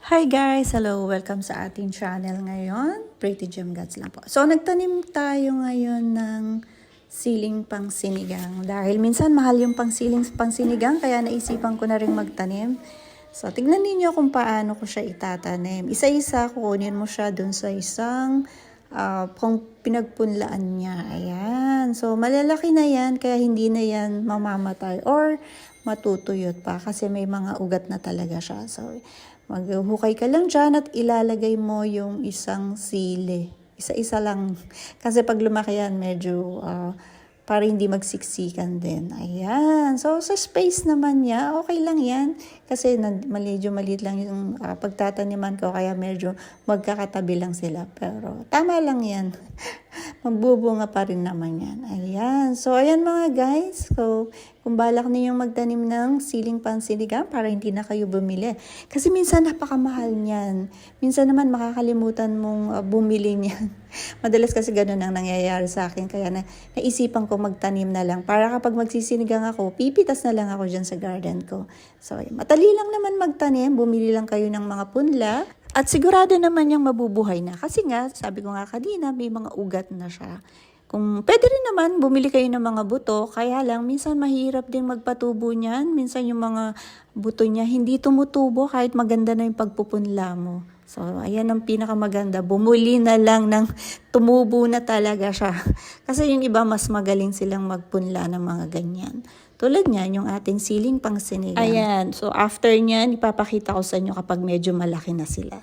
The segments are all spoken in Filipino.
Hi guys! Hello! Welcome sa ating channel ngayon. Pretty Gem Gods lang po. So, nagtanim tayo ngayon ng siling pang sinigang. Dahil minsan mahal yung pang sinigang, kaya naisipan ko na rin magtanim. So, tignan niyo kung paano ko siya itatanim. Isa-isa, kukunin mo siya dun sa isang kung pinagpunlaan niya. Ayan. So, malalaki na yan, kaya hindi na yan mamamatay or matutuyot pa kasi may mga ugat na talaga siya. So, maghuhukay ka lang dyan at ilalagay mo yung isang sili. Isa-isa lang. Kasi pag lumaki yan, medyo para hindi magsiksikan din. Ayan. So, sa space naman niya, okay lang yan. Kasi medyo maliit lang yung pagtataniman ko, kaya medyo magkakatabi lang sila. Pero, tama lang yan. Magbubunga pa rin naman yan. Ayan. So, ayan mga guys. So, kung balak ninyong magtanim ng siling pansinigang para hindi na kayo bumili. Kasi minsan napakamahal niyan. Minsan naman makakalimutan mong bumili niyan. Madalas kasi ganun ang nangyayari sa akin. Kaya naisipan ko magtanim na lang. Para kapag magsisinigang ako, pipitas na lang ako dyan sa garden ko. So, madali lang naman magtanim. Bumili lang kayo ng mga punla. At sigurado naman yung mabubuhay na. Kasi nga, sabi ko nga kanina, may mga ugat na siya. Kung pwede rin naman, bumili kayo ng mga buto. Kaya lang, minsan mahirap din magpatubo niyan. Minsan yung mga buto niya hindi tumutubo kahit maganda na yung pagpupunla mo. So, ayan ang pinakamaganda. Bumuli na lang ng tumubo na talaga siya. Kasi yung iba, mas magaling silang magpunla ng mga ganyan. Tulad niyan, yung ating siling pang sinigang. Ayan. So, after niyan, ipapakita ko sa inyo kapag medyo malaki na sila.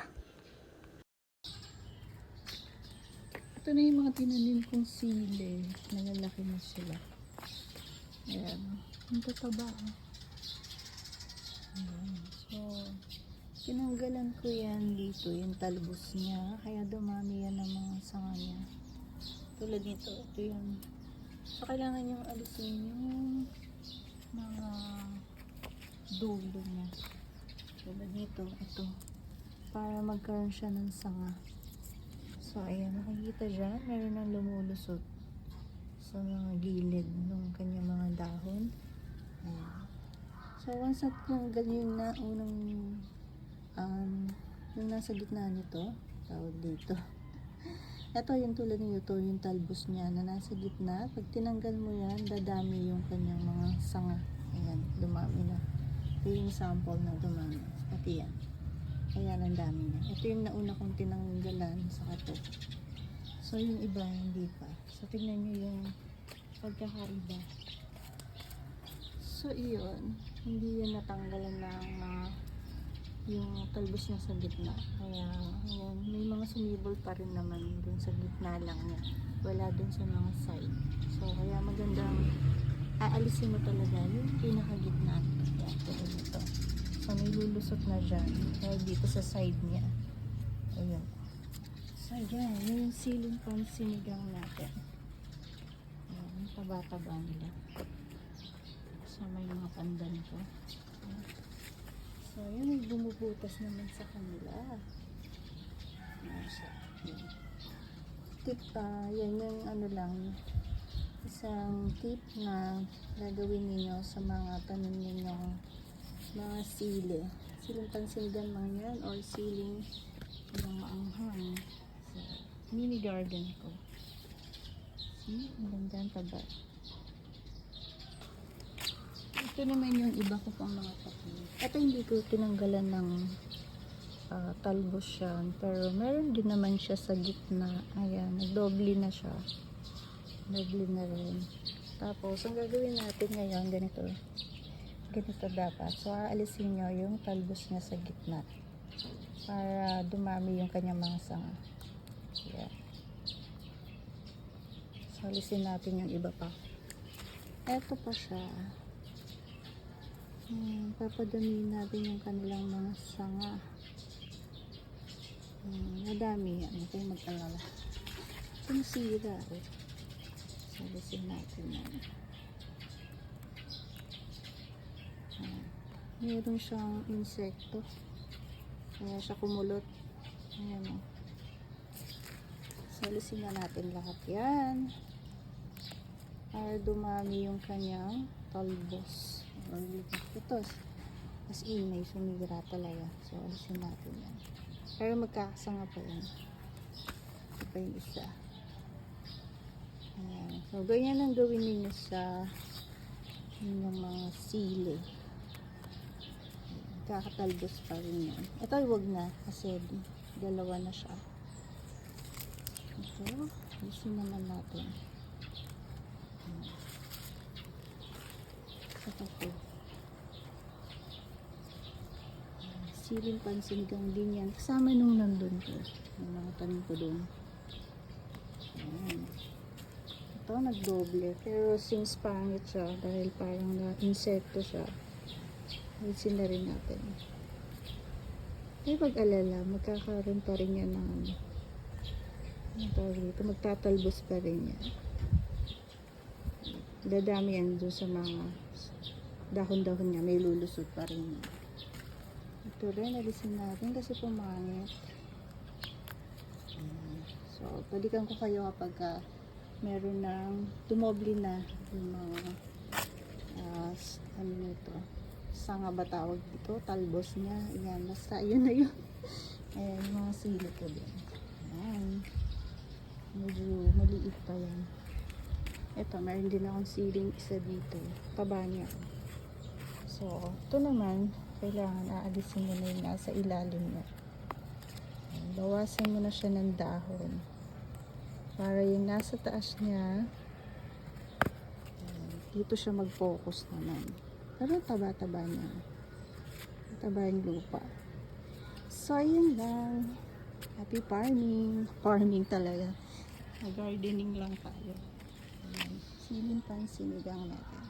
Ito na yung mga tinanim kong sili. Nalalaki na sila. Ayan. Ang tataba. Ayan. So, tinanggalan ko yan dito, yung talbos niya. Kaya dumami yan ng mga sanga niya. Tulad nito, ito yun. So, kailangan yung alisin yung mga dulo niya. Tulad nito, ito. Para magkaroon siya ng sanga. So, ayan, nakikita dyan, meron ng lumulusot sa mga gilid ng kanyang mga dahon. Ayan. So, once at tanggal yung unang yung nasa gitna nito, tawag dito. Ito yung tulad nito, yung talbos niya na nasa gitna. Pag tinanggal mo yan, dadami yung kanyang mga sanga. Ayan, dumami na. Ito yung sample na dumami. Pati yan. Ayan, ang dami niya. Ito yung nauna kong tinanggalan sa kato. So, yung iba, hindi pa. So, tingnan nyo yung pagkakaiba. So, iyon. Hindi yan natanggalan ng yung talbos niya sa gitna. Kaya, ayan, may mga sumibol pa rin naman dun sa gitna lang niya. Wala dun sa mga side. So, kaya magandang aalisin mo talaga yung pinakagitna. Ayan, tulad nito. So, may lulusot na dyan. Kaya dito sa side niya. Ayan. So, ayan. Yung siling pang sinigang natin. Ayan. Taba-taba nila. So, may mga pandan ko. Ayan. So, ayan. May bumubutas naman sa kanila. Ayan siya. Ayan. Tip, yan yung ano lang. Isang tip na gagawin niyo sa mga tanim ninyong mga sili. Siling pansinigan man yan or siling ng maanghang. So, mini garden ko. See? Ang ganda ang taba. Ito naman yung iba ko pang mga tanim. Ito hindi ko tinanggalan ng talbos siya. Pero meron din naman siya sa gitna. Ayan, nagdoble na siya. Doble na rin. Tapos, ang gagawin natin ngayon, ganito dapat. So, aalisin nyo yung talbos niya sa gitna para dumami yung kanyang mga sanga. Yeah. So, alisin natin yung iba pa. Eto pa siya. Papadamihin natin yung kanilang mga sanga. Madami yan. Huwag kayong mag-alala. Sumisira. So, alisin natin yan. Meron siyang insekto. Kaya siya kumulot. Ayan o. So, alisin na natin lahat yan. Para dumami yung kanyang talbos. Ito. As in, may sumira talaga. So, alisin natin yan. Pero magkakasanga pa yan. Ito pa yung isa. Ayan. So, ganyan ang gawin ninyo sa inyong mga sili. Kakatalbos pa rin yan. Ito ay wag na kasi dalawa na siya. Ito, alisin naman natin. Ito po. Siling pansinigang din yan. Kasama nung nandun ko. Yung mga tanim ko dun. Ayan. Ito, nagdoble. Pero since pangit siya, dahil parang na-insekto siya, alisin na rin natin. Ay, pag-alala, magkakaroon pa rin yan ng magtatalbos pa rin yan. Dadami yan dun sa mga dahon-dahon niya, may lulusot pa rin yan. Ito rin, alisin natin kasi pumangit. So, balikan ko kayo kapag meron ng dumoble na yung mga ano nito, sanga ba tawag dito, talbos niya. Ayan, basta yun na yun. Ayan, yung mga sili ko din. Ayan. Medyo maliit pa yan. Ito, meron din akong siling isa dito. Taba niya. So, ito naman, kailangan aalisin mo na yung nasa ilalim niya. Bawasan mo na siya ng dahon. Para yung nasa taas niya, dito siya mag-focus naman. Pero taba-taba niya. Taba yung lupa. So, yun lang. Happy farming. Farming talaga. Gardening lang tayo. Siling pansinigang natin.